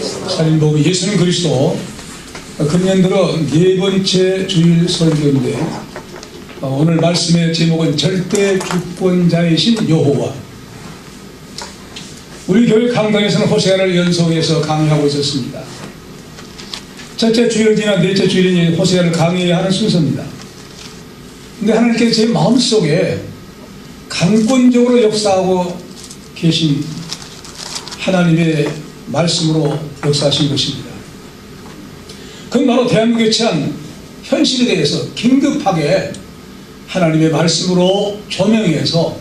살인복음 예수님 그리스도 금년 들어 네 번째 주일 설교인데 오늘 말씀의 제목은 절대 주권자이신 여호와. 우리 교회 강단에서는 호세아를 연속해서 강의하고 있었습니다. 첫째 주일을 지나 넷째 주일이 호세아를 강의해야 하는 순서입니다. 근데 하나님께서 제 마음속에 강권적으로 역사하고 계신 하나님의 말씀으로 역사하신 것입니다. 그건 바로 대한민국에 처한 현실에 대해서 긴급하게 하나님의 말씀으로 조명해서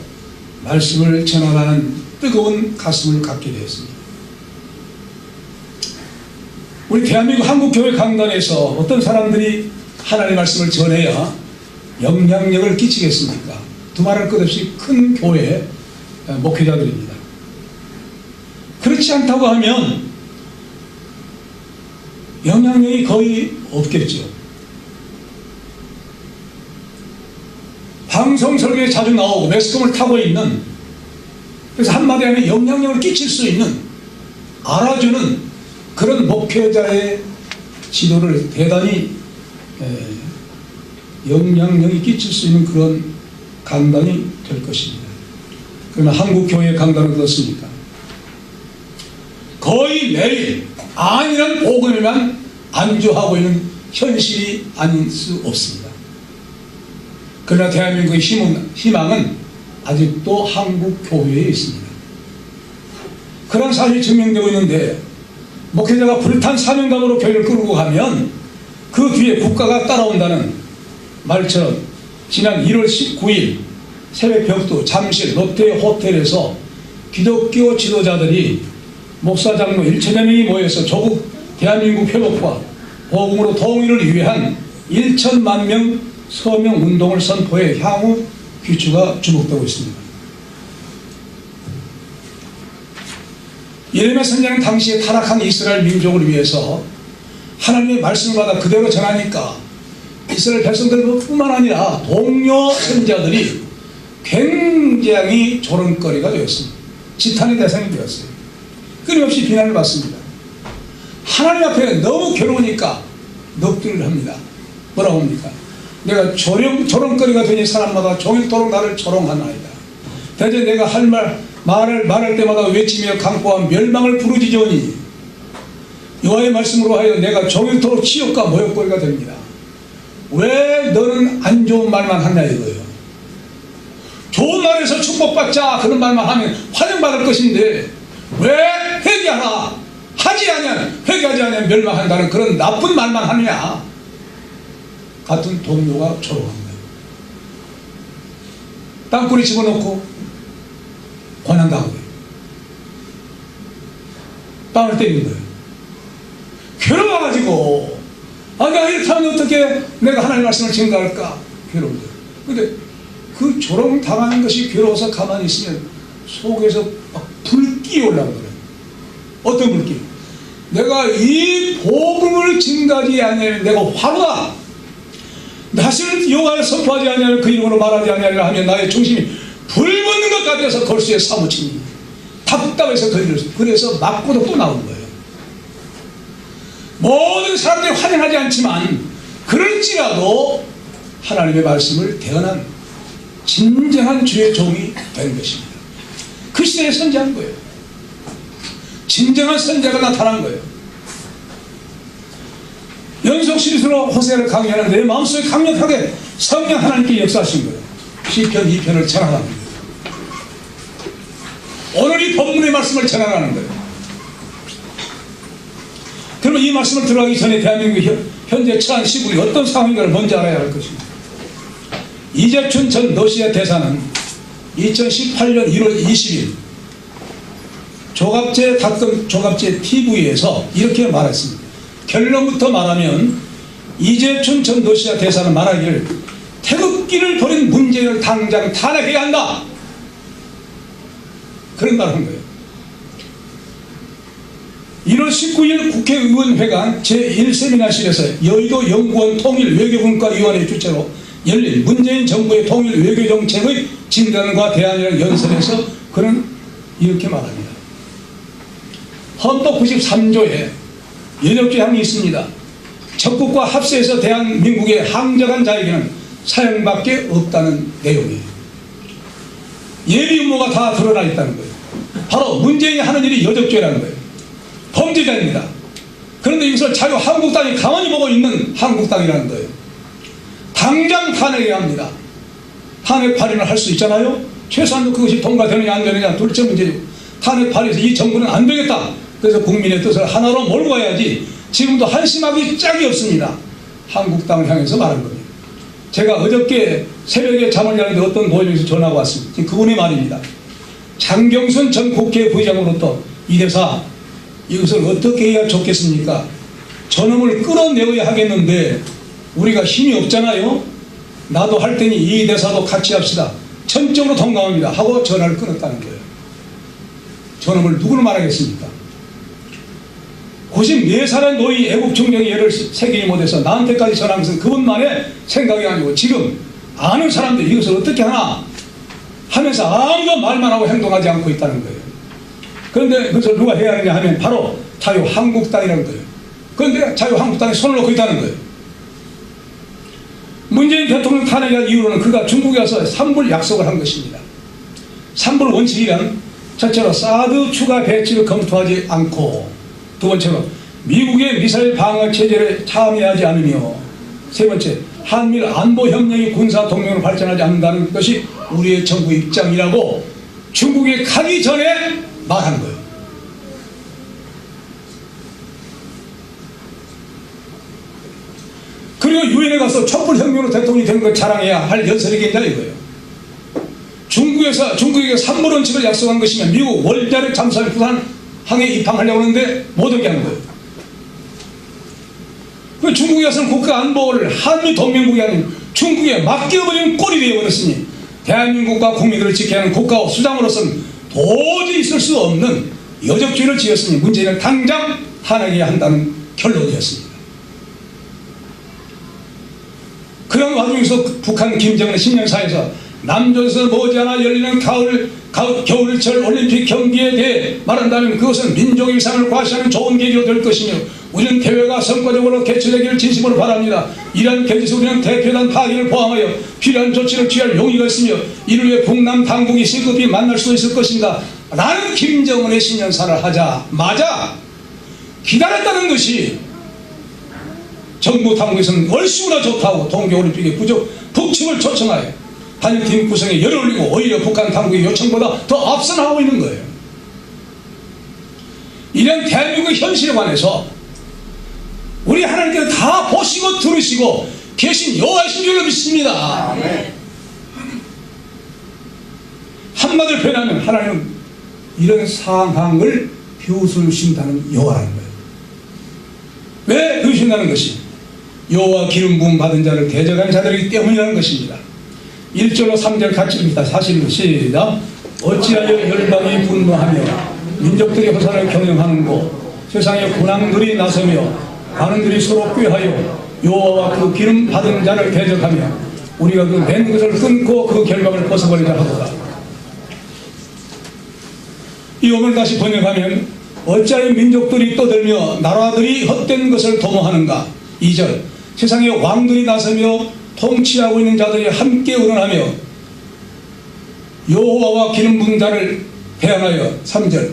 말씀을 전하라는 뜨거운 가슴을 갖게 되었습니다. 우리 대한민국 한국교회 강단에서 어떤 사람들이 하나님의 말씀을 전해야 영향력을 끼치겠습니까? 두말할 것 없이 큰 교회 목회자들입니다. 그렇지 않다고 하면 영향력이 거의 없겠죠. 방송 설교에 자주 나오고 매스컴을 타고 있는, 그래서 한마디 하면 영향력을 끼칠 수 있는, 알아주는 그런 목회자의 지도를 대단히 영향력이 끼칠 수 있는 그런 강단이 될 것입니다. 그러나 한국교회 강단은 그렇습니까? 거의 매일 아니란 복음에만 안주하고 있는 현실이 아닐 수 없습니다. 그러나 대한민국의 희망은 아직도 한국교회에 있습니다. 그런 사실이 증명되고 있는데, 목회자가 불탄 사명감으로 교회를 끌고 가면 그 뒤에 국가가 따라온다는 말처럼 지난 1월 19일 새벽 벽두 잠실 롯데 호텔에서 기독교 지도자들이 목사 장로 1천여 명이 모여서 조국 대한민국 회복과 복음으로 통일을 위한 1천만 명 서명 운동을 선포해 향후 귀추가 주목되고 있습니다. 예레미야 선지자는 당시에 타락한 이스라엘 민족을 위해서 하나님의 말씀을 받아 그대로 전하니까 이스라엘 백성들뿐만 아니라 동료 선지자들이 굉장히 조롱거리가 되었습니다. 지탄의 대상이 되었어요. 끊임없이 비난을 받습니다. 하나님 앞에 너무 괴로우니까 넋두리를 합니다. 뭐라고 합니까? 내가 조롱거리가 되니 사람마다 종일토록 나를 조롱하나이다. 대체 내가 할 말할 때마다 외치며 강포한 멸망을 부르짖으니 여호와의 말씀으로 하여 내가 종일토록 치욕과 모욕거리가 됩니다. 왜 너는 안 좋은 말만 하냐 이거예요. 좋은 말에서 축복받자 그런 말만 하면 환영받을 것인데 왜 회개하라 회개하지 않으면 멸망한다는 그런 나쁜 말만 하느냐. 같은 동료가 조롱합니다. 땅굴에 집어넣고 권한당하고 땅을 때리는 거예요. 괴로워가지고 내가 이렇게 하면 어떻게 내가 하나님의 말씀을 증거할까? 괴로운 거예요. 근데 그 조롱 당하는 것이 괴로워서 가만히 있으면 속에서 막 불길이 올라오더래요. 어떤 불길? 내가 이 복음을 증거하지 않으면 내가 화로다. 다시는 여호와를 선포하지 않으면 그 이름으로 말하지 않으려 하면 나의 중심이 불붙는 것 같아서 걸수에 사무치니 답답해서 그래서 맞고도 또 나오는 거예요. 모든 사람들이 환영하지 않지만 그럴지라도 하나님의 말씀을 대언한 진정한 주의 종이 된 것입니다. 그 시대에 선지한 거예요. 진정한 선지자가 나타난 거예요. 연속 시리즈로 호세아를 강의하는데 내 마음속에 강력하게 성령 하나님께 역사하신 거예요. 시편 2편을 전하랍니다. 오늘 이 본문의 말씀을 전하라는 거예요. 그러면 이 말씀을 들어가기 전에 대한민국 현재 처한 시국이 어떤 상황인가를 먼저 알아야 할 것입니다. 이재춘 전 러시아 대사는 2018년 1월 20일 조갑제 TV에서 이렇게 말했습니다. 결론부터 말하면 이재춘 전 러시아 대사는 말하기를 태극기를 버린 문재인을 당장 탄핵해야 한다. 그런 말을 한 거예요. 1월 19일 국회의원회관 제1세미나실에서 여의도 연구원 통일외교분과위원회 주최로 열린 문재인 정부의 통일 외교정책의 진단과 대안이라는 연설에서 그는 이렇게 말합니다. 헌법 93조에 여적죄함이 있습니다. 적국과 합세해서 대한민국에 항적한 자에게는 사형밖에 없다는 내용이에요. 예비 음모가 다 드러나 있다는 거예요. 바로 문재인이 하는 일이 여적죄라는 거예요. 범죄자입니다. 그런데 이것을 자유한국당이 가만히 보고 있는 한국당이라는 거예요. 당장 탄핵해야 합니다. 탄핵 발의를 할 수 있잖아요. 최소한도 그것이 통과되느냐 안 되느냐 둘째 문제죠. 탄핵 발의해서 이 정부는 안 되겠다. 그래서 국민의 뜻을 하나로 몰고 가야지. 지금도 한심하기 짝이 없습니다. 한국당을 향해서 말한 겁니다. 제가 어저께 새벽에 잠을 자는데 어떤 노인에서 전화가 왔습니다. 지금 그분의 말입니다. 장경순 전 국회 부의장으로부터 이 대사 이것을 어떻게 해야 좋겠습니까? 저놈을 끌어내어야 하겠는데 우리가 힘이 없잖아요. 나도 할 테니 이 대사도 같이 합시다. 전적으로 동감합니다 하고 전화를 끊었다는 거예요. 저놈을 누구를 말하겠습니까? 94살의 노인 애국총장이 얘를 새기지 못해서 나한테까지 전한 것은 그분만의 생각이 아니고 지금 아는 사람들이 이것을 어떻게 하나 하면서 아무도 말만 하고 행동하지 않고 있다는 거예요. 그런데 그것을 누가 해야 하느냐 하면 바로 자유한국당이라는 거예요. 그런데 자유한국당이 손을 놓고 있다는 거예요. 문재인 대통령 탄핵한 이후로는 그가 중국에 가서 3불 약속을 한 것입니다. 3불 원칙이란 첫째로 사드 추가 배치를 검토하지 않고 두 번째로 미국의 미사일 방어 체제에 참여하지 않으며 세 번째 한미일 안보협력이 군사동맹으로 발전하지 않는다는 것이 우리의 정부 입장이라고 중국에 가기 전에 말한 거예요. 그리고 유엔에 가서 촛불혁명으로 대통령이 된 걸 자랑해야 할 연설이겠냐 이거예요. 중국에게 산물 원칙을 약속한 것이면 미국 월자력 잠수함 부산 항에 입항하려고 하는데 못 오게 하는 거예요. 그 중국에 가서는 국가 안보를 한미 동맹국이 아닌 중국에 맡겨버리는 꼴이 되어버렸으니 대한민국과 국민들을 지켜야 하는 국가 수장으로서는 도저히 있을 수 없는 여적죄를 지었으니 문재인은 당장 탄핵해야 한다는 결론이었습니다. 그런 와중에서 북한 김정은 신년사에서 남조에서 머지않아 열리는 겨울철 올림픽 경기에 대해 말한다면 그것은 민족의 위상을 과시하는 좋은 계기로 될 것이며 우리는 대회가 성과적으로 개최되기를 진심으로 바랍니다. 이러한 계기에서 우리는 대표단 파기를 포함하여 필요한 조치를 취할 용의가 있으며 이를 위해 북남 당국이 시급히 만날 수 있을 것입니다. 라는 김정은의 신년사를 하자마자 기다렸다는 것이 정부 당국에서는 얼씨구나 좋다고 동계올림픽의 북측을 초청하여 단일팀 구성에 열을 올리고 오히려 북한 당국의 요청보다 더 앞서 나가고 있는 거예요. 이런 대한민국의 현실에 관해서 우리 하나님께서 다 보시고 들으시고 계신 여호와이신 줄로 믿습니다. 한마디로 표현하면 하나님은 이런 상황을 비웃으신다는 여호와라는 거예요. 왜 비웃으신다는 것이 여호와 기름 부음 받은 자를 대적한 자들이기 때문이라는 것입니다. 1절로 3절 같이 읽습니다. 사실은 시작. 어찌하여 열방이 분노하며 민족들이 호산을 경영하는고 세상에 군왕들이 나서며 많은들이 서로 꾀하여 여호와와 그 기름 받은 자를 대적하며 우리가 그 맨 것을 끊고 그 결박을 벗어버리자 하도다. 이 오늘 다시 번역하면 어찌하여 민족들이 떠들며 나라들이 헛된 것을 도모하는가. 2절 세상에 왕들이 나서며 통치하고 있는 자들이 함께 의논하며 여호와와 기름 부은 자를 대항하여 3절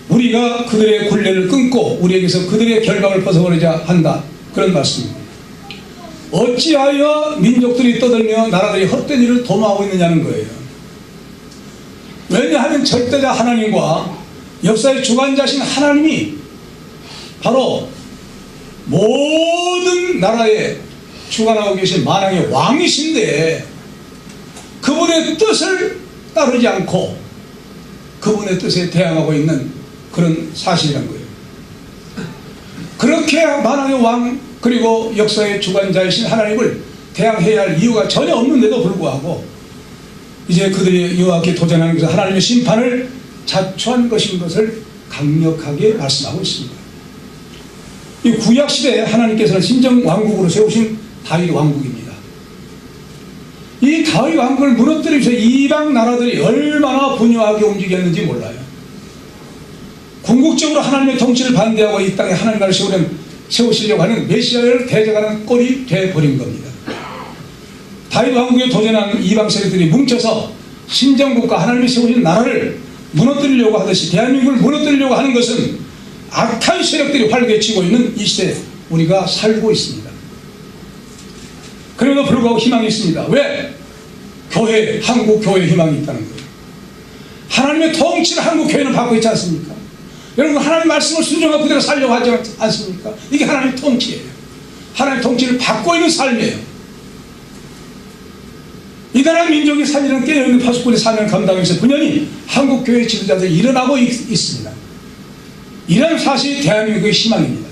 우리가 그들의 굴레를 끊고 우리에게서 그들의 결박을 벗어버리자 한다. 그런 말씀입니다. 어찌하여 민족들이 떠들며 나라들이 헛된 일을 도모하고 있느냐는 거예요. 왜냐하면 절대자 하나님과 역사의 주관자신 하나님이 바로 모든 나라에 주관하고 계신 만왕의 왕이신데 그분의 뜻을 따르지 않고 그분의 뜻에 대항하고 있는 그런 사실이란 거예요. 그렇게 만왕의 왕 그리고 역사의 주관자이신 하나님을 대항해야 할 이유가 전혀 없는데도 불구하고 이제 그들이 여호와께 도전하는 것은 하나님의 심판을 자초한 것인 것을 강력하게 말씀하고 있습니다. 이 구약시대에 하나님께서는 신정왕국으로 세우신 다윗 왕국입니다. 이 다윗 왕국을 무너뜨리면서 이방 나라들이 얼마나 분유하게 움직였는지 몰라요. 궁극적으로 하나님의 통치를 반대하고 이 땅에 하나님 나라를 세우시려고 하는 메시아를 대적하는 꼴이 되어버린 겁니다. 다윗 왕국에 도전한 이방 세력들이 뭉쳐서 신정국가 하나님이 세우신 나라를 무너뜨리려고 하듯이 대한민국을 무너뜨리려고 하는 것은 악한 세력들이 활개치고 있는 이 시대에 우리가 살고 있습니다. 그럼에도 불구하고 희망이 있습니다. 왜? 교회, 한국 교회에 희망이 있다는 거예요. 하나님의 통치를 한국 교회는 받고 있지 않습니까? 여러분, 하나님의 말씀을 순종하고 그대로 살려고 하지 않습니까? 이게 하나님의 통치예요. 하나님의 통치를 받고 있는 삶이에요. 이 나라 민족이 살리는 깨어있는 파수꾼의 사명을 감당해서 분연히 한국 교회 지도자들이 일어나고 있습니다. 이런 사실이 대한민국의 희망입니다.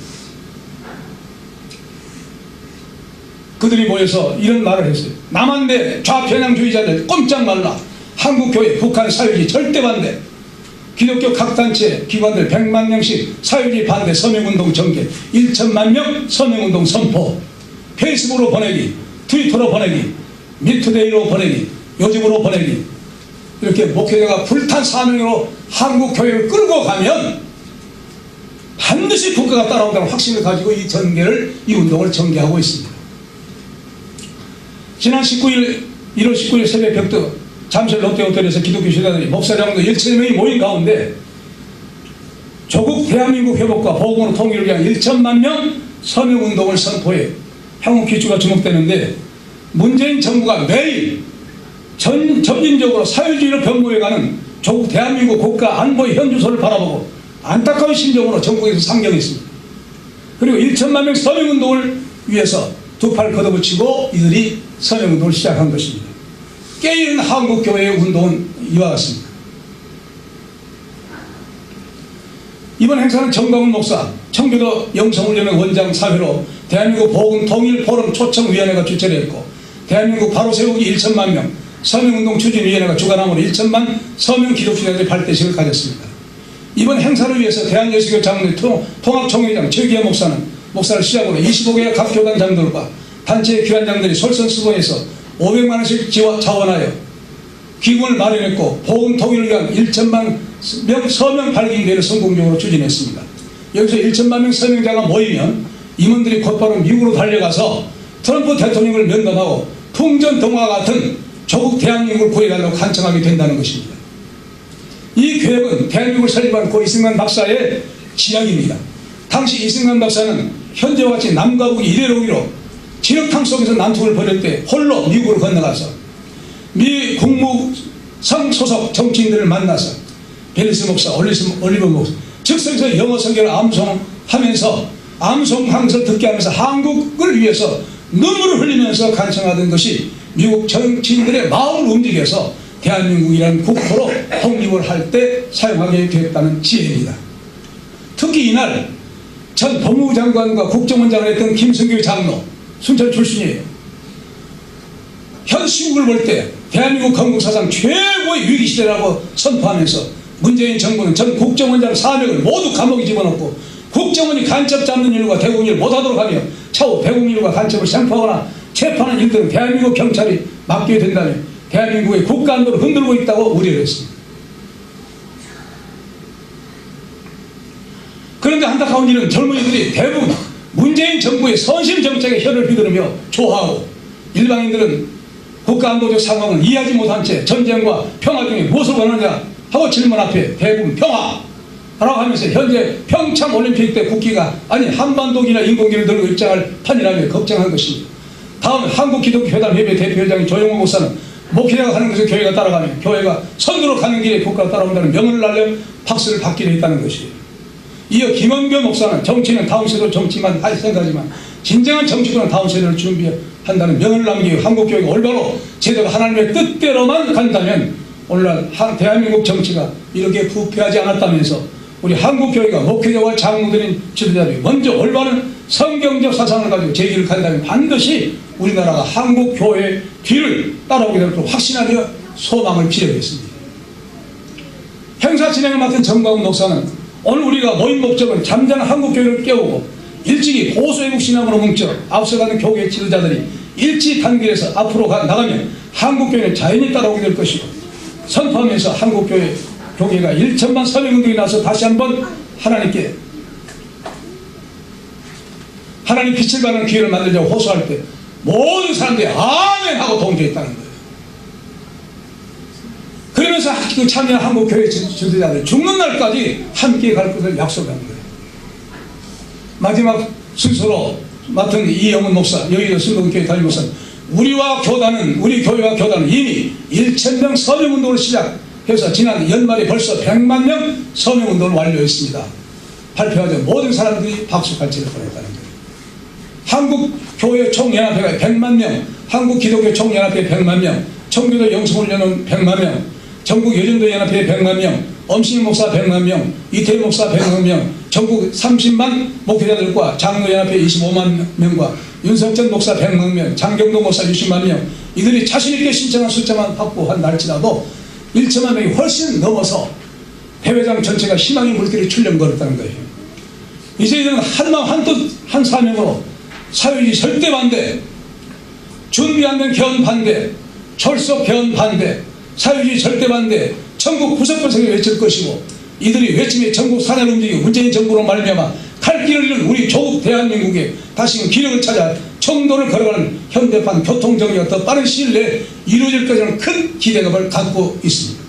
그들이 모여서 이런 말을 했어요. 남한대 좌편향주의자들 꼼짝 말라. 한국교회, 북한 사회주의 절대 반대. 기독교 각 단체, 기관들 100만 명씩 사회주의 반대 서명운동 전개, 1천만 명 서명운동 선포. 페이스북으로 보내기, 트위터로 보내기, 미투데이로 보내기, 요즘으로 보내기. 이렇게 목회자가 불탄 사명으로 한국교회를 끌고 가면 반드시 국가가 따라온다는 확신을 가지고 이 운동을 전개하고 있습니다. 지난 1월 19일 새벽 벽도 잠실 롯데호텔에서 기독교 지도자들이 목사장도 1천여 명이 모인 가운데 조국 대한민국 회복과 복음으로 통일을 위한 1천만 명 서명운동을 선포해 향후 기초가 주목되는데, 문재인 정부가 매일 점진적으로 사회주의로 변모해가는 조국 대한민국 국가 안보의 현주소를 바라보고 안타까운 심정으로 정부에서 상경했습니다. 그리고 1천만 명 서명운동을 위해서 두 팔 걷어붙이고 이들이 서명운동을 시작한 것입니다. 깨어있는 한국교회의 운동은 이와 같습니다. 이번 행사는 정광훈 목사, 청교도 영성훈련의 원장 사회로 대한민국 복음 통일 포럼 초청위원회가 주최를 했고, 대한민국 바로 세우기 1천만 명 서명운동 추진위원회가 주관함으로 1천만 서명 기독교자들의 발대식을 가졌습니다. 이번 행사를 위해서 대한예수교 장로회 통합총회장 최기현 목사를 시작으로 25개의 각 교단장들과 단체의 귀환장들이 솔선수범해서 500만 원씩 자원하여 기금을 마련했고, 복음 통일을 위한 1천만 명 서명 발기대회를 성공적으로 추진했습니다. 여기서 1천만 명 서명자가 모이면 임원들이 곧바로 미국으로 달려가서 트럼프 대통령을 면담하고 풍전등화 같은 조국 대한민국을 구해달라고 간청하게 된다는 것입니다. 이 계획은 대한민국을 설립한 고 이승만 박사의 지향입니다. 당시 이승만 박사는 현재와 같이 남과 북이 이래로 오기로 진흙탕 속에서 난투를 벌일 때 홀로 미국으로 건너가서 미 국무성 소속 정치인들을 만나서 벨리스 목사, 올리버 목사 즉석에서 영어 설교를 암송하면서 암송 강서를 듣게 하면서 한국을 위해서 눈물을 흘리면서 간청하던 것이 미국 정치인들의 마음을 움직여서 대한민국이라는 국호로 독립을 할 때 사용하게 됐다는 지혜입니다. 특히 이날 전 법무부 장관과 국정원장을 했던 김승규 장로, 순천 출신이에요. 현 시국을 볼 때 대한민국 건국사상 최고의 위기시대라고 선포하면서 문재인 정부는 전 국정원장 400을 모두 감옥에 집어넣고 국정원이 간첩 잡는 일과 대공 일을 못하도록 하며 차후 대공 일과 간첩을 생포하거나 체포하는 일들은 대한민국 경찰이 맡게 된다며 대한민국의 국가 안보를 흔들고 있다고 우려를 했습니다. 그런데 안타까운 일은 젊은이들이 대부분 문재인 정부의 선심 정책에 혀를 휘두르며 좋아하고, 일반인들은 국가안보적 상황을 이해하지 못한 채 전쟁과 평화 중에 무엇을 원하느냐 하고 질문 앞에 대부분 평화라고 하면서 현재 평창올림픽 때 국기가 아니 한반도기나 인공기를 들고 입장할 판이라며 걱정한 것입니다. 다음 한국기독교회담협의 대표회장인 조영호 목사는 목회자가 하는 것을 교회가 따라가며 교회가 선두로 가는 길에 국가가 따라온다는 명언을 날려 박수를 받기로 했다는 것이에요. 이어 김원교 목사는 정치는 다음 세대로 정치만 할 생각이지만 진정한 정치권은 다음 세대를 준비한다는 명언을 남기고 한국교회가 올바로 제대로 하나님의 뜻대로만 간다면 오늘날 대한민국 정치가 이렇게 부패하지 않았다면서 우리 한국교회가 목회자와 장로들인 지도자들이 먼저 올바른 성경적 사상을 가지고 제기를 간다면 반드시 우리나라가 한국교회의 뒤를 따라오게 될 것을 확신하며 소망을 빌어야겠습니다. 행사 진행을 맡은 정광훈 목사는 오늘 우리가 모인 목적은 잠자는 한국교회를 깨우고 일찍이 보수애국 신앙으로 뭉쳐 앞서가는 교계 지도자들이 일치 단결해서 앞으로 나가면 한국교회는 자연히 따라오게 될 것이고, 선포하면서 한국교회가 1천만 서명운동에 나서 다시 한번 하나님께 하나님 빛을 받는 기회를 만들자고 호소할 때 모든 사람들이 아멘 하고 동조했다는 거예요. 그러면서 그 참여한 한국교회 지도자들이 죽는 날까지 함께 갈 것을 약속한 거예요. 마지막 순서로 맡은 이영훈 목사, 여의도 순복음교회 담임 목사, 우리 교회와 교단은 이미 1,000명 서명운동을 시작해서 지난 연말에 벌써 100만 명 서명운동을 완료했습니다. 발표하자 모든 사람들이 박수갈채를 보냈다는 거예요. 한국교회 총연합회가 100만 명, 한국기독교 총연합회 100만 명, 청교도 영성훈련은 100만 명, 전국 여전도 연합회 100만 명, 엄신영 목사 100만 명, 이태희 목사 100만 명, 전국 30만 목회자들과 장로연합회 25만 명과 윤석전 목사 100만 명, 장경동 목사 60만 명, 이들이 자신있게 신청한 숫자만 확보한 날지라도 1천만 명이 훨씬 넘어서 대회장 전체가 희망의 물결이 출렁거렸다는 거예요. 이제 이들은 한마음 한뜻 한 사명으로 사회주의 절대 반대, 준비 안 된 개헌 반대, 철석 개헌 반대, 사회주의 절대 반대, 천국 구석구석에 외칠 것이고, 이들이 외침에 전국 산하를 움직이고 문재인 정부로 말미암아 갈 길을 잃은 우리 조국 대한민국에 다시금 기력을 찾아 청도를 걸어가는 현대판 교통정리가 더 빠른 시일 내에 이루어질 것이라는 큰 기대감을 갖고 있습니다.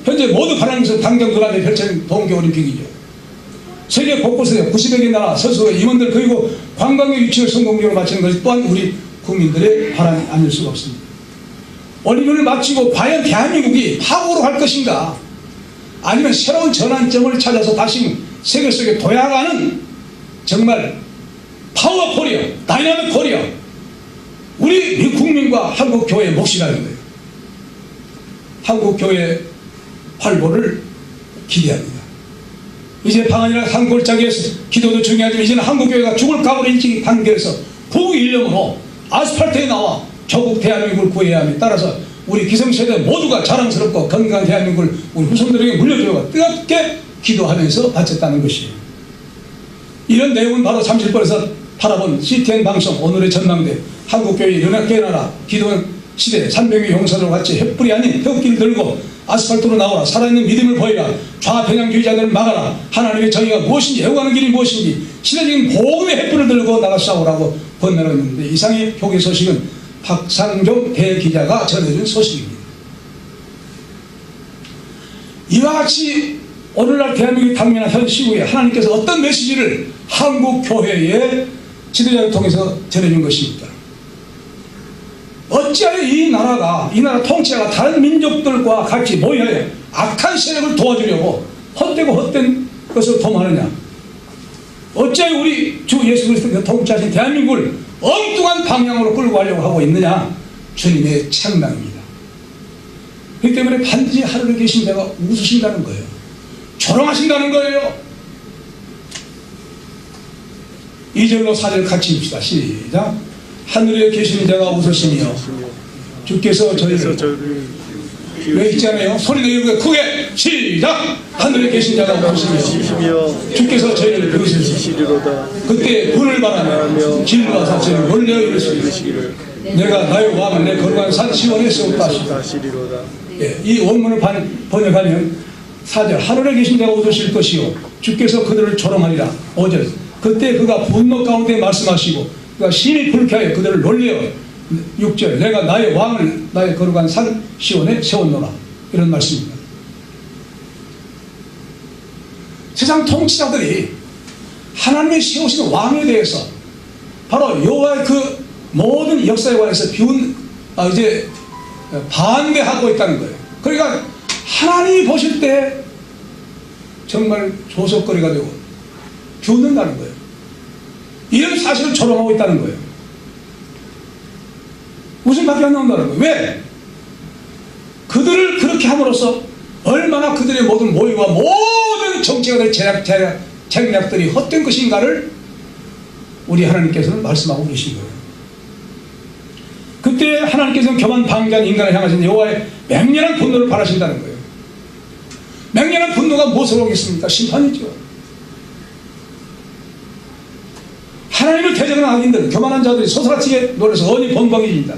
현재 모두 바람에서 당장 눈앞에 펼쳐진 동계올림픽이죠. 세계 곳곳에서 90여 개 나라 선수와 임원들 그리고 관광의 유치를 성공적으로 마치는 것이 또한 우리 국민들의 바람이 아닐 수가 없습니다. 올림픽을 마치고 과연 대한민국이 파국으로 갈 것인가, 아니면 새로운 전환점을 찾아서 다시 세계 속에 도약하는 정말 파워 코리아, 다이나믹 코리아, 우리 국민과 한국교회의 몫이라는 거예요. 한국교회 활보를 기대합니다. 이제 방안이나 산골짜기에서 기도도 중요하지만 이제는 한국교회가 죽을 각오로 일찍 단계에서 구일념으로 아스팔트에 나와 조국 대한민국을 구해야 합니다. 따라서 우리 기성세대 모두가 자랑스럽고 건강한 대한민국을 우리 후손들에게 물려주려고 뜨겁게 기도하면서 바쳤다는 것이에요. 이런 내용은 바로 30번에서 바라본 CTN 방송 오늘의 전망대 한국교회 연합개나라 기도원 시대 300의 용사들과 같이 횃불이 아닌 흙길 들고 아스팔트로 나오라, 살아있는 믿음을 보이라, 좌편향주의자들을 막아라, 하나님의 정의가 무엇인지, 애호가는 길이 무엇인지 시대적인 복음의 횃불을 들고 나가 싸우라고 번뇌를 했는데, 이상의 교계 소식은 박상종 대기자가 전해준 소식입니다. 이와 같이 오늘날 대한민국 당면한 현 시국에 하나님께서 어떤 메시지를 한국교회의 지도자를 통해서 전해준 것입니까? 어찌하여 이 나라 통치자가 다른 민족들과 같이 모여야 악한 세력을 도와주려고 헛되고 헛된 것을 도모하느냐? 어찌하여 우리 주 예수 그리스도께서 통치하신 대한민국을 엉뚱한 방향으로 끌고 가려고 하고 있느냐? 주님의 책망입니다. 그렇기 때문에 반드시 하늘에 계신 자가 웃으신다는 거예요. 조롱하신다는 거예요. 2절로 4절 같이 읽읍시다. 시작. 하늘에 계시는 자가 웃으시며 주께서 저희를 왜 있잖아요. 소리 내고 크게 시작. 하늘에 계신 자가 웃으시며 주께서 저희를 부르시리로다. 그때 분을 바라며 길과 사체를 놀려 이르시기를 내가 나의 왕을 내 거룩한 산 시온에 세웠다 하시리로다. 예, 이 원문을 번역하면 4절 하늘에 계신 자가 웃으실 것이요 주께서 그들을 조롱하리라. 5절 그때 그가 분노 가운데 말씀하시고 그가 심히 불쾌하여 그들을 놀려. 6절 내가 나의 왕을 나의 거룩한 산 시온에 세웠노라. 이런 말씀입니다. 세상 통치자들이 하나님이 세우신 왕에 대해서 바로 여호와의 그 모든 역사에 관해서 이제 반대하고 있다는 거예요. 그러니까 하나님이 보실 때 정말 조석거리가 되고 비웃는다는 거예요. 이런 사실을 조롱하고 있다는 거예요. 웃음밖에 안 나온다는 거예요. 왜? 그들을 그렇게 함으로써 얼마나 그들의 모든 모의와 모든 정치가들의 책략들이 헛된 것인가를 우리 하나님께서는 말씀하고 계신 거예요. 그때 하나님께서는 교만 방자한 인간을 향하신 여호와의 맹렬한 분노를 바라신다는 거예요. 맹렬한 분노가 무엇을 오겠습니까? 심판이죠. 하나님을 대적하는 악인들, 교만한 자들이 소스라치게 놀라서 언이 번방해진다.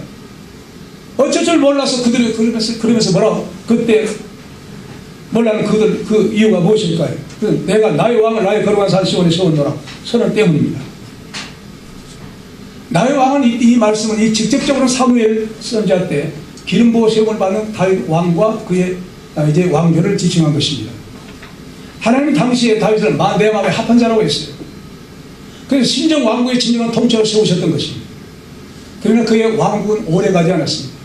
어쩔 줄 몰라서 그들이 그러면서 뭐라고? 그때 몰라는 그 이유가 무엇일까요? 내가 나의 왕을 나의 거룩한 산 시온에 세웠노라 선언 때문입니다. 나의 왕은 이 말씀은 이 직접적으로 사무엘 선지자 때 기름 부어 세움을 받는 다윗 왕과 그의 이제 왕조를 지칭한 것입니다. 하나님 당시에 다윗을 내 마음에 합한 자라고 했어요. 그래서 신정 왕국의 진정한 통치를 세우셨던 것입니다. 그러나 그의 왕국은 오래가지 않았습니다.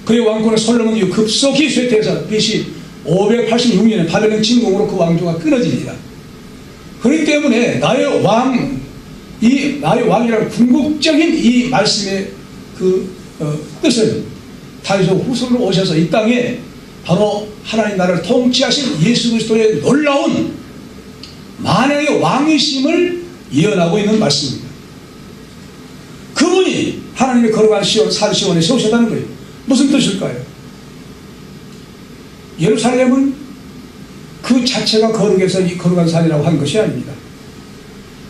그의 왕국은 솔로몬 이후 급속히 쇠퇴해서 BC 586년에 바벨론 침공으로 그 왕조가 끊어집니다. 그렇기 때문에 나의 왕이라는 궁극적인 이 말씀의 뜻은 다윗의 후손으로 오셔서 이 땅에 바로 하나님 나라를 통치하신 예수 그리스도의 놀라운 만왕의 왕이심을 예언하고 있는 말씀입니다. 그분이 하나님의 거룩한 산 시온에 세우셨다는 거예요. 무슨 뜻일까요? 예루살렘은 그 자체가 거룩해서 이 거룩한 산이라고 한 것이 아닙니다.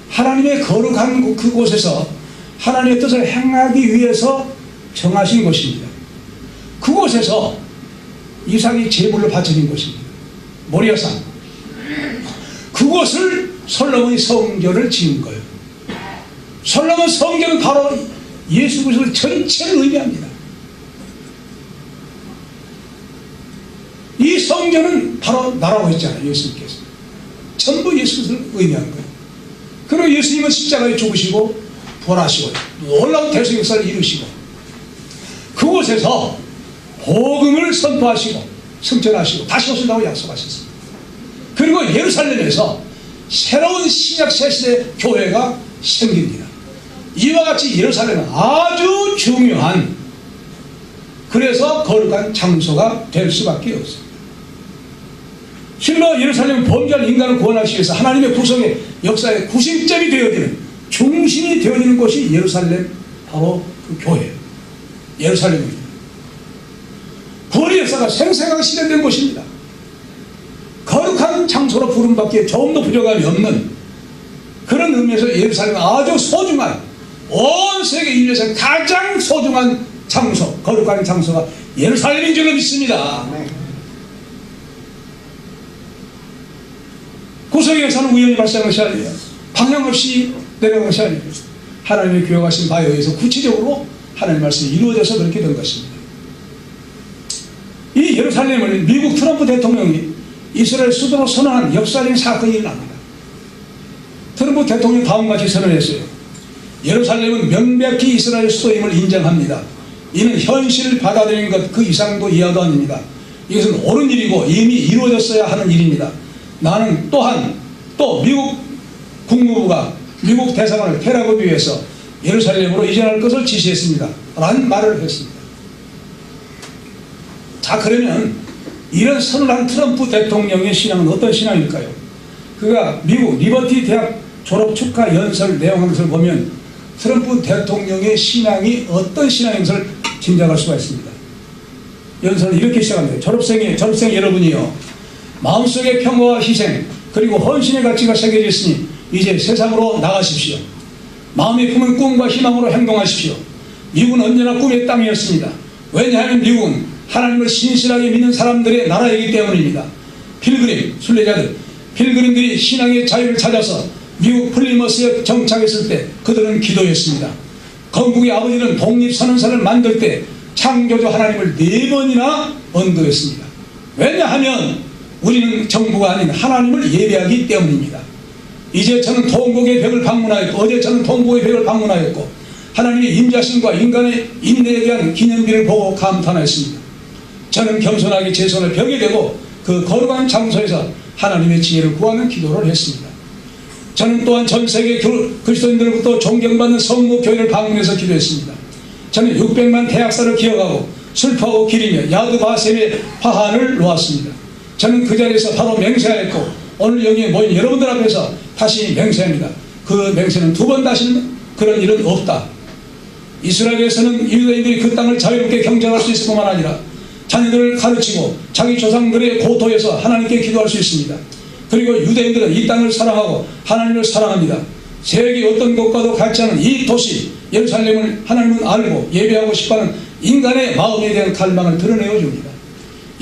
하나님의 거룩한 그곳에서 하나님의 뜻을 행하기 위해서 정하신 것입니다. 그곳에서 이삭이 제물로 바쳐진 것입니다. 모리아산. 그곳을 솔로몬이 성전을 지은 거예요. 솔로몬 성전은 바로 예수 그리스도를 전체를 의미합니다. 이 성전은 바로 나라고 했잖아요. 예수님께서 전부 예수 그리스도를 의미한 거예요. 그리고 예수님은 십자가에 죽으시고 부활하시고 놀라운 대속 역사를 이루시고 그곳에서 복음을 선포하시고 승천하시고 다시 오신다고 약속하셨습니다. 그리고 예루살렘에서 새로운 신약 새시대 교회가 생깁니다. 이와 같이 예루살렘은 아주 중요한 그래서 거룩한 장소가 될 수밖에 없습니다. 실로 예루살렘은 범죄한 인간을 구원하시기 위해서 하나님의 구속의 역사의 구심점이 되어지는 중심이 되어지는 곳이 예루살렘 바로 그 교회예요. 예루살렘입니다. 구원의 역사가 생생하게 실현된 곳입니다. 거룩한 장소로 부름받기에 조금도 부족함이 없는 그런 의미에서 예루살렘은 아주 소중한 온 세계 인류에서 가장 소중한 장소, 거룩한 장소가 예루살렘인 줄로 믿습니다. 구속의 역사는 우연히 발생한 것이 아니에요. 방향 없이 내려간 것이 아니에요. 하나님의 교육하신 바에 의해서 구체적으로 하나님의 말씀이 이루어져서 그렇게 된 것입니다. 이 예루살렘을 미국 트럼프 대통령이 이스라엘 수도로 선언한 역사적인 사건이 일어납니다. 트럼프 대통령이 다음과 같이 선언했어요. 예루살렘은 명백히 이스라엘 수도임을 인정합니다. 이는 현실을 받아들이는 것 그 이상도 이하도 아닙니다. 이것은 옳은 일이고 이미 이루어졌어야 하는 일입니다. 나는 또한 또 미국 국무부가 미국 대사관을 테라비브에 위해서 예루살렘으로 이전할 것을 지시했습니다. 라는 말을 했습니다. 자, 그러면 이런 선언한 트럼프 대통령의 신앙은 어떤 신앙일까요? 그가 미국 리버티 대학 졸업 축하 연설 내용한 것을 보면 트럼프 대통령의 신앙이 어떤 신앙인 것을 짐작할 수가 있습니다. 연설은 이렇게 시작합니다. 졸업생 여러분이요, 마음속에 평화와 희생 그리고 헌신의 가치가 새겨져 있으니 이제 세상으로 나가십시오. 마음에 품은 꿈과 희망으로 행동하십시오. 미국은 언제나 꿈의 땅이었습니다. 왜냐하면 미국은 하나님을 신실하게 믿는 사람들의 나라이기 때문입니다. 필그림, 순례자들, 필그림들이 신앙의 자유를 찾아서 미국 플리머스에 정착했을 때 그들은 기도했습니다. 건국의 아버지는 독립선언서를 만들 때 창조주 하나님을 4번이나 언급했습니다. 왜냐하면 우리는 정부가 아닌 하나님을 예배하기 때문입니다. 이제 저는 통곡의 벽을 방문하였고 어제 저는 통곡의 벽을 방문하였고 하나님의 임자신과 인간의 인내에 대한 기념비를 보고 감탄하였습니다. 저는 겸손하게 제 손을 벽에 대고 그 거룩한 장소에서 하나님의 지혜를 구하는 기도를 했습니다. 저는 또한 전 세계 그리스도인들로부터 존경받는 성모교회를 방문해서 기도했습니다. 저는 600만 대학살을 기억하고 슬퍼하고 기리며 야드바셈의 화환을 놓았습니다. 저는 그 자리에서 바로 맹세하였고 오늘 여기에 모인 여러분들 앞에서 다시 맹세합니다. 그 맹세는 2번 다시는 그런 일은 없다. 이스라엘에서는 유대인들이 그 땅을 자유롭게 경쟁할 수 있을 뿐만 아니라 자녀들을 가르치고 자기 조상들의 고토에서 하나님께 기도할 수 있습니다. 그리고 유대인들은 이 땅을 사랑하고 하나님을 사랑합니다. 세계 어떤 곳과도 같지 않은 이 도시 예루살렘을 하나님은 알고 예배하고 싶어하는 인간의 마음에 대한 갈망을 드러내어 줍니다.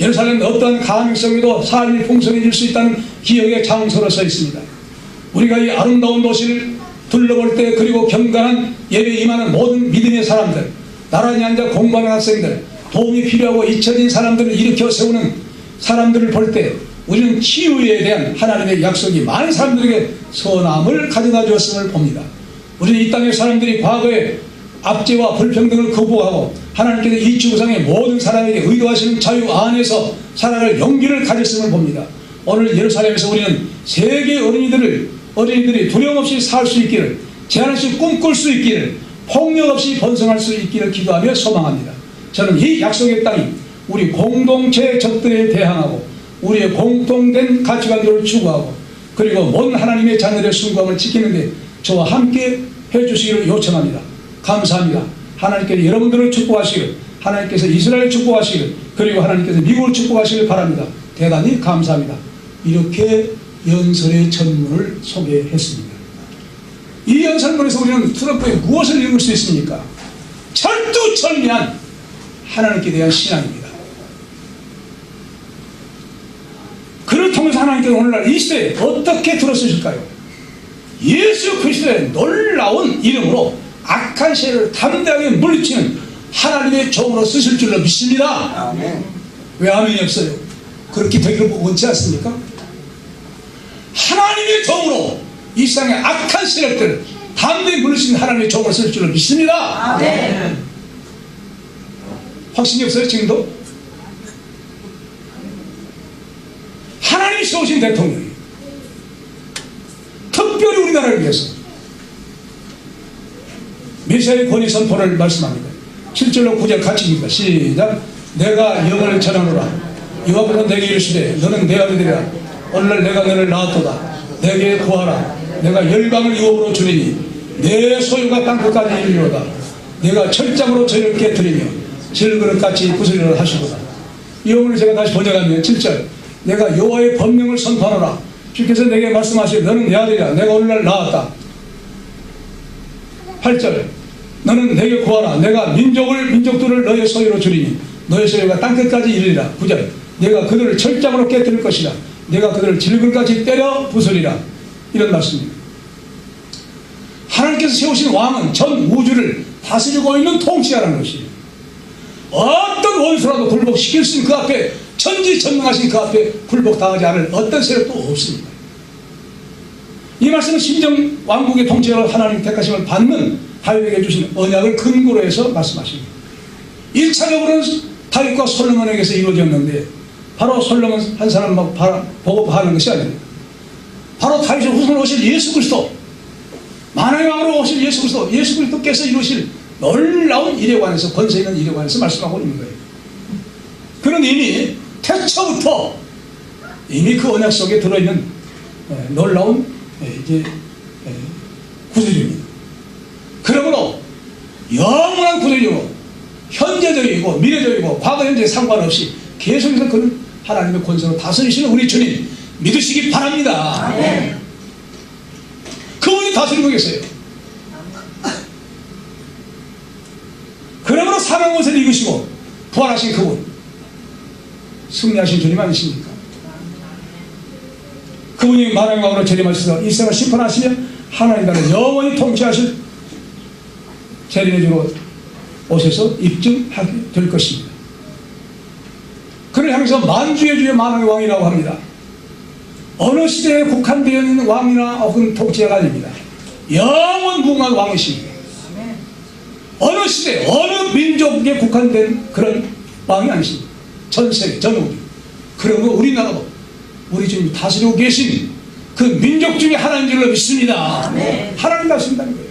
예루살렘은 어떠한 가능성에도 삶이 풍성해질 수 있다는 기억의 장소로 서 있습니다. 우리가 이 아름다운 도시를 둘러볼 때, 그리고 경건한 예배에 임하는 모든 믿음의 사람들, 나란히 앉아 공부하는 학생들, 도움이 필요하고 잊혀진 사람들을 일으켜 세우는 사람들을 볼 때 우리는 치유에 대한 하나님의 약속이 많은 사람들에게 선함을 가져다 주었음을 봅니다. 우리는 이 땅의 사람들이 과거의 압제와 불평등을 극복하고 하나님께서 이 지구상의 모든 사람에게 의도하시는 자유 안에서 살아갈 용기를 가졌음을 봅니다. 오늘 예루살렘에서 우리는 세계 어린이들이 두려움 없이 살 수 있기를, 제한 없이 꿈꿀 수 있기를, 폭력 없이 번성할 수 있기를 기도하며 소망합니다. 저는 이 약속의 땅이 우리 공동체 적들에 대항하고 우리의 공통된 가치관들을 추구하고 그리고 모든 하나님의 자녀들의 순구함을 지키는 데 저와 함께 해주시기를 요청합니다. 감사합니다. 하나님께서 여러분들을 축복하시기를, 하나님께서 이스라엘을 축복하시기를, 그리고 하나님께서 미국을 축복하시기를 바랍니다. 대단히 감사합니다. 이렇게 연설의 전문을 소개했습니다. 이 연설문에서 우리는 트럼프에 무엇을 읽을 수 있습니까? 철두철미한 하나님께 대한 신앙입니다. 그를 통해서 하나님께서 오늘날 이 시대에 어떻게 들어서실까요? 예수 그리스도의 놀라운 이름으로 악한 세력을 담대하게 물리치는 하나님의 종으로 쓰실 줄로 믿습니다. 아멘. 왜 아멘이 없어요? 그렇게 되기를 원치 않습니까? 하나님의 종으로 이 세상의 악한 세력들 담대히 물리치는 하나님의 종으로 쓸 줄로 믿습니다. 아멘. 확신이 없어요? 지금도? 하나님이 세우신 대통령이 특별히 우리나라를 위해서 메시아의 권위 선포를 말씀합니다. 7절로 9절 같이 읽습니다. 시작. 내가 영을 전하노라. 이와부터 내게 이르시되 너는 내 아들이라. 오늘날 내가 너를 낳았도다. 내게 구하라. 내가 열방을 유업으로 주리니 내 소유가 땅끝까지 이르리로다. 내가 철장으로 저희를 깨뜨리며 질그릇같이 부수리라 하시도다. 이 어문을 제가 다시 번역하면 7절. 내가 여호와의 법령을 선포하노라. 주께서 내게 말씀하시되 너는 내 아들이라. 내가 오늘날 낳았다. 8절. 너는 내게 구하라. 내가 민족들을 너의 소유로 주리니 너의 소유가 땅끝까지 이르리라. 9절. 내가 그들을 철장으로 깨뜨릴 것이라. 내가 그들을 질글같이 때려 부수리라. 이런 말씀입니다. 하나님께서 세우신 왕은 전 우주를 다스리고 있는 통치자라는 것이에요. 어떤 원수라도 굴복시킬 수 있는 그 앞에, 천지전능하신 그 앞에 굴복당하지 않을 어떤 세력도 없습니다. 이 말씀은 신정 왕국의 통치자로 하나님 택하심을 받는 다윗에게 주신 언약을 근거로 해서 말씀하십니다. 1차적으로는 다윗과 솔로몬에게서 이루어졌는데 바로 솔로몬 한 사람 보고 하는 것이 아닙니다. 바로 다윗의 후손으로 오실 예수 그리스도, 만왕의 왕으로 오실 예수 그리스도께서 이루실 놀라운 일에 관해서, 권세 있는 일에 관해서 말씀하고 있는 거예요. 그는 이미 태초부터 이미 그 언약 속에 들어있는 놀라운 구절입니다. 그러므로 영원한 구절이고 현재적이고 미래적이고 과거 현재 상관없이 계속해서 그는 하나님의 권세로 다스리시는 우리 주님 믿으시기 바랍니다. 아멘. 그분이 다스리고 계세요. 그러므로 사망 권세를 이기시고 부활하신 그분, 승리하신 주님 아니십니까? 그분이 만왕의 왕으로 재림하셔서 이 세상을 심판하시며 하나님 나라를 영원히 통치하실 재림의 주로 오셔서 입증하게 될 것입니다. 그를 향해서 만주의 주의 만왕의 왕이라고 합니다. 어느 시대에 국한되어 있는 왕이나 혹은 통치자가 아닙니다. 영원 무궁한 왕이십니다. 어느 시대, 어느 민족에 국한된 그런 왕이 아니십니다. 전 세계, 전 우주. 그러므로 우리나라도 우리 주님이 다스리고 계신 그 민족 중에 하나인 줄로 믿습니다. 네. 하나님 다스린다는 거예요.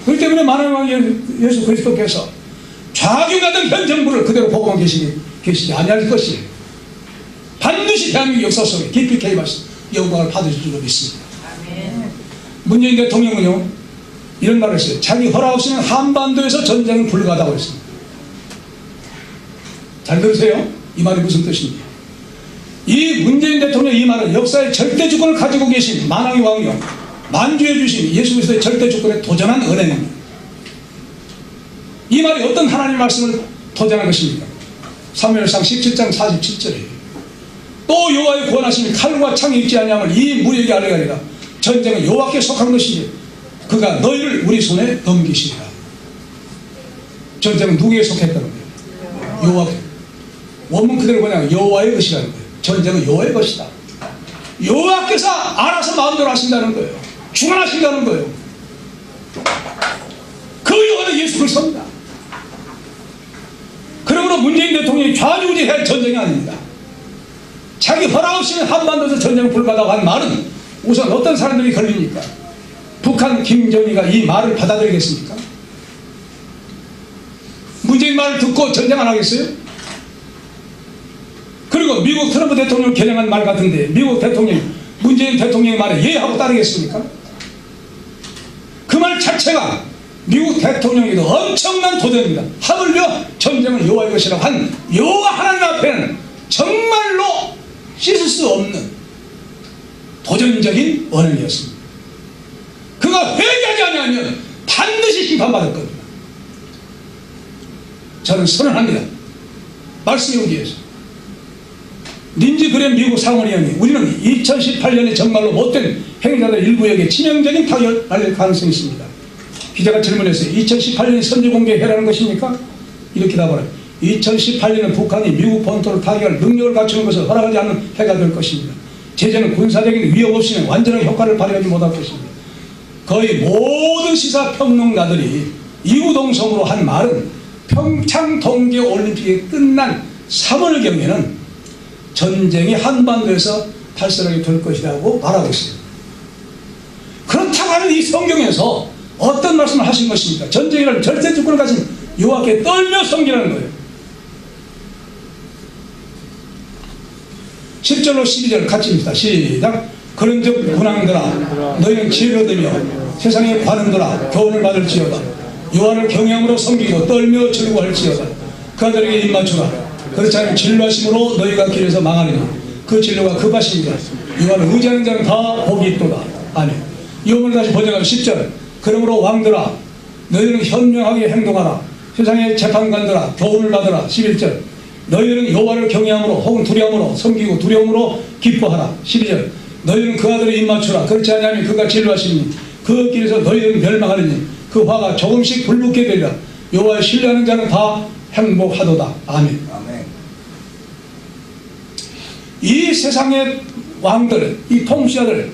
그렇기 때문에 만왕의 왕 예수 그리스도께서 좌경하던 현 정부를 그대로 보고만 계시지 아니할 것이에요. 반드시 대한민국 역사 속에 깊이 개입하셔서 영광을 받으실 줄로 믿습니다. 문재인 대통령은요 이런 말을 했어요. 자기 허락 없이는 한반도에서 전쟁은 불가하다고 했습니다. 잘 들으세요. 이 말이 무슨 뜻인지. 이 문재인 대통령 이 말은 역사의 절대 주권을 가지고 계신 만왕의 왕이요 만주해 주신 예수 그리스도의 절대 주권에 도전한 은혜입니다. 이 말이 어떤 하나님의 말씀을 도전한 것입니까? 사무엘상 17장 47절이에요. 또 여호와의 구원하심이 칼과 창이 있지 아니함을 이 무리에게 알게 하리라. 전쟁은 여호와께 속한 것이지 그가 너희를 우리 손에 넘기시리라. 전쟁은 누구에게 속했다는 거예요? 여호와께. 원문 그대로 뭐냐면 여호와의 것이라는 거예요. 전쟁은 여호와의 것이다. 여호와께서 알아서 마음대로 하신다는 거예요. 주관하신다는 거예요. 그 여호와는 예수 그리스도입니다. 그러므로 문재인 대통령이 좌지우지해야 할 전쟁이 아닙니다. 자기 허락 없이는 한반도에서 전쟁을 불가다고 한 말은 우선 어떤 사람들이 걸립니까? 북한 김정희가 이 말을 받아들이겠습니까? 문재인 말을 듣고 전쟁 안 하겠어요? 그리고 미국 트럼프 대통령 겨냥한 말 같은데 미국 대통령이 문재인 대통령의 말에 예하고 따르겠습니까? 그 말 자체가 미국 대통령에게도 엄청난 도전입니다. 하물며 전쟁은 여호와의 것이라고 한 여호와 하나님 앞에는 정말로 씻을 수 없는 도전적인 언행이었습니다. 그가 회개하지 아니하면 반드시 심판받을 겁니다. 저는 선언합니다. 말씀에 의해서 린지 그램 미국 상원의원이 우리는 2018년에 정말로 못된 행위자들 일부에게 치명적인 타격을 날릴 가능성이 있습니다. 기자가 질문했어요. 2018년이 선제공개해라는 것입니까? 이렇게 답하라. 2018년은 북한이 미국 본토를 타격할 능력을 갖추는 것을 허락하지 않는 해가 될 것입니다. 제재는 군사적인 위협 없이는 완전한 효과를 발휘하지 못할 것입니다. 거의 모든 시사평론가들이 이구동성으로 한 말은 평창 동계올림픽이 끝난 3월경에는 전쟁이 한반도에서 발생하게 될 것이라고 말하고 있습니다. 그렇다고 하는 이 성경에서 어떤 말씀을 하신 것입니까? 전쟁이라는 절대 주권을 가진 여호와께 떨며 섬기라는 거예요. 10절로 12절 같이 읽읍시다. 시작. 그런즉 군왕들아 너희는 지혜를 얻으며 세상의 관원들아 교훈을 받을지어다. 여호와를 경외함으로 섬기고 떨며 즐거워할지어다. 그 아들에게 입맞추라. 그렇지 않으면 진노하심으로 너희가 길에서 망하리니 그 진노가 급하십니다. 여호와를 의지하는 자는 다 복이 있도다. 아멘. 이 부분을 다시 번역하면 10절. 그러므로 왕들아 너희는 현명하게 행동하라. 세상의 재판관들아 교훈을 받으라. 11절. 너희는 여호와를 경외함으로 혹은 두려움으로 섬기고 두려움으로 기뻐하라. 12절. 너희는 그 아들을 입맞추라. 그렇지 않으면 그가 진노하시니 그 길에서 너희는 멸망하리니 그 화가 조금씩 불붙게 되리라. 여호와를 신뢰하는 자는 다 행복하도다. 아멘. 아멘. 이 세상의 왕들, 이 통치자들,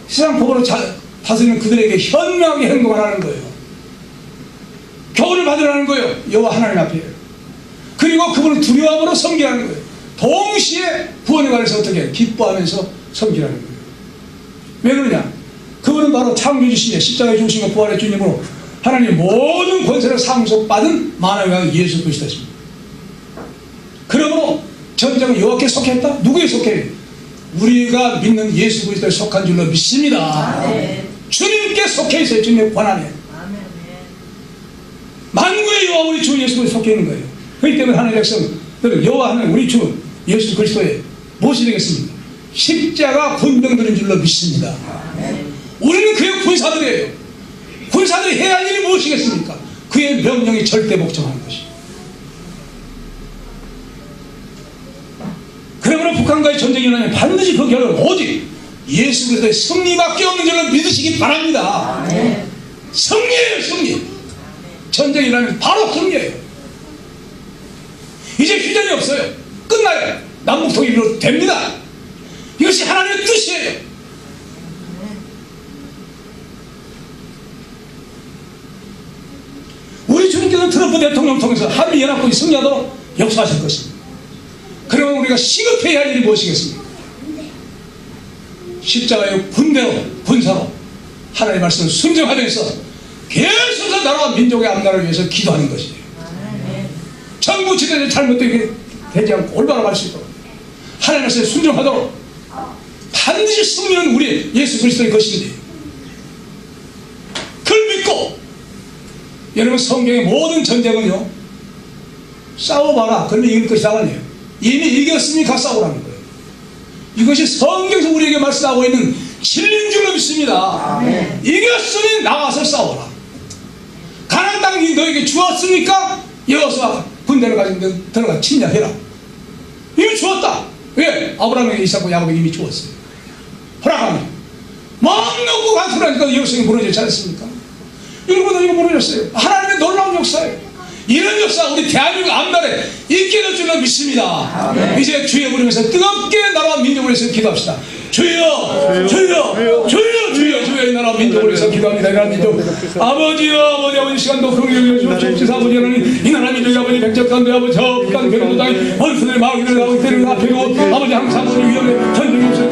세상 법으로 다스리는 그들에게 현명하게 행동하라는 거예요. 교훈을 받으라는 거예요. 여호와 하나님 앞에. 그리고 그분을 두려움으로 섬기라는 거예요. 동시에 구원에 관해서 어떻게 기뻐하면서 섬기라는 거예요. 왜 그러냐? 그분은 바로 창조주시며 십자가에 죽으신 것 부활의 주님으로 하나님 모든 권세를 상속받은 만왕의 왕 예수 그리스도십니다. 그러므로 전쟁은 여호와께 속했다? 누구에 속해? 우리가 믿는 예수 그리스도에 속한 줄로 믿습니다. 아멘. 주님께 속해 있어요. 주님의 권한에. 만구의 여호와 우리 주 예수 그리스도에 속해 있는 거예요. 그렇기 때문에 하나님의 백성들은 여호와 하나님 우리 주 예수 그리스도에 무엇이 되겠습니까? 십자가 군병들인 줄로 믿습니다. 우리는 그의 군사들이에요. 군사들이 해야 할 일이 무엇이겠습니까? 그의 명령이 절대 복종하는 것이죠. 그러므로 북한과의 전쟁이 일어나면 반드시 그 결과는 오직 예수 그리스도의 승리밖에 없는 줄로 믿으시기 바랍니다. 승리예요, 승리. 전쟁이 일어나면 바로 승리예요. 이제 휴전이 없어요. 끝나요. 남북 통일로 됩니다. 이것이 하나님의 뜻이에요. 우리 주님께서는 트럼프 대통령을 통해서 한미연합국이 승리하도록 역사하실 것입니다. 그러면 우리가 시급해야 할 일이 무엇이겠습니까? 십자가의 군대로 군사로 하나님의 말씀을 순종하면서 계속해서 나라와 민족의 앞나라를 위해서 기도하는 것이에요. 정부 지도자 잘못되게 되지 않고 올바로 갈 수 있도록 하나님의 말씀에 순종하도록 반드시 승리는 우리 예수 그리스도의 것인데 그걸 믿고 여러분 성경의 모든 전쟁은요 싸워봐라 그러면 이길 것이라고 하네요. 이미 이겼으니까 싸우라는 거예요. 이것이 성경에서 우리에게 말씀하고 있는 진리인 줄로 믿습니다. 아멘. 이겼으니 나가서 싸워라. 가나안 땅이 너에게 주었으니까 여호수아 군대를 가진 데 들어가 침략해라. 이거 주었다. 왜? 아브라함에게 이삭과 야곱에게 이미 주었어요. 허락하면 막 넣고 가수라니까 여성이 무너지지 않습니까? 여러분들 이거 무너졌어요. 하나님의 놀라운 역사예요. 이런 역사 우리 대한민국 앞날에 있게 될 줄로 믿습니다. 이제 주여 부르면서 뜨겁게 나라와 민족을 위해서 기도합시다. 주여 주여 주여 주여 주여 이 나라와 민족을 위해서 기도합니다. 이 나라 민족 아버지여 아버지 시간도 긍휼히 주옵소서. 아버지 하나님 이 나라 민족이 아버지 백적 가운데 아버지 저 북한 베르도 땅에 원수들의 마귀를 아버지 때리는 앞에고 아버지 항상 아버지 위험에 전쟁이 없어요.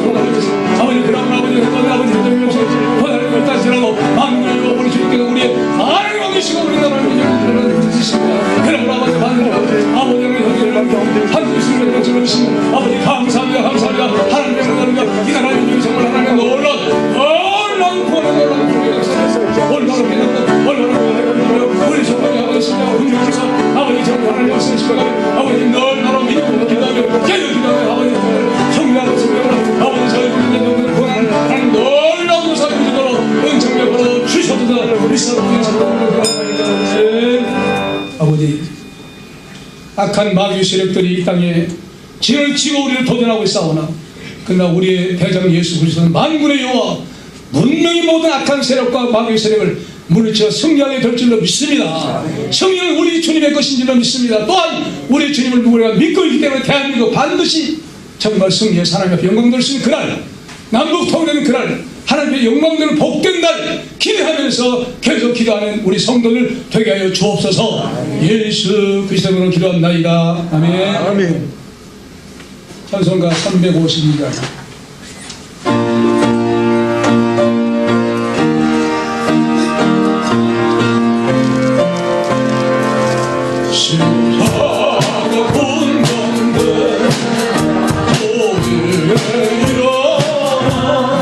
아버지 그러면 아버지 그러면 아버지 전쟁이 없어요. 하나님 걸다시라도 만물을 아버지 주님께서 우리의 하나님 왕이시고 우리 나라 민족을 주시고 그러므로 아버지 아버지의 형제를 남겨 한국 수를 거쳐주시고 아버지 감사합니다. 감사합니다. 하나님의 은혜가 이 나라 민족이 정말 하나님의 놀라운 구원의 역사에서 얼마나 믿었고 얼마나 우리 정말 아버지 신자와 훈련해서 아버지 정말 하나님 역사에 아버지 늘 나라 민족을 기도하며 계속 기도하며 아버지 정리하고 성령으로 아버지 저희 국민들을 구원하는 하나님 놀라운 역사 민족으로 은총력으로 주셔서 우리 사람들이 아버지 악한 마귀 세력들이 이 땅에 진을 치고 우리를 도전하고 있사오나 그러나 우리의 대장 예수 그리스도는 만군의 여호와 분명히 모든 악한 세력과 마귀 세력을 물리쳐 승리하게 될 줄로 믿습니다. 성령은 우리 주님의 것인 줄로 믿습니다. 또한 우리 주님을 우리가 믿고 있기 때문에 대한민국 반드시 정말 승리의 하나님 앞에 영광 돌 수 있는 그날 남북 통일되는 그날 하나님의 영광되는 복된 날 기대하면서 계속 기도하는 우리 성도들 되게 하여 주옵소서. 예수 그리스도로 기도합나이다. 아멘. 아멘. 찬송가 352장 신하고 군병들 오늘의 일어나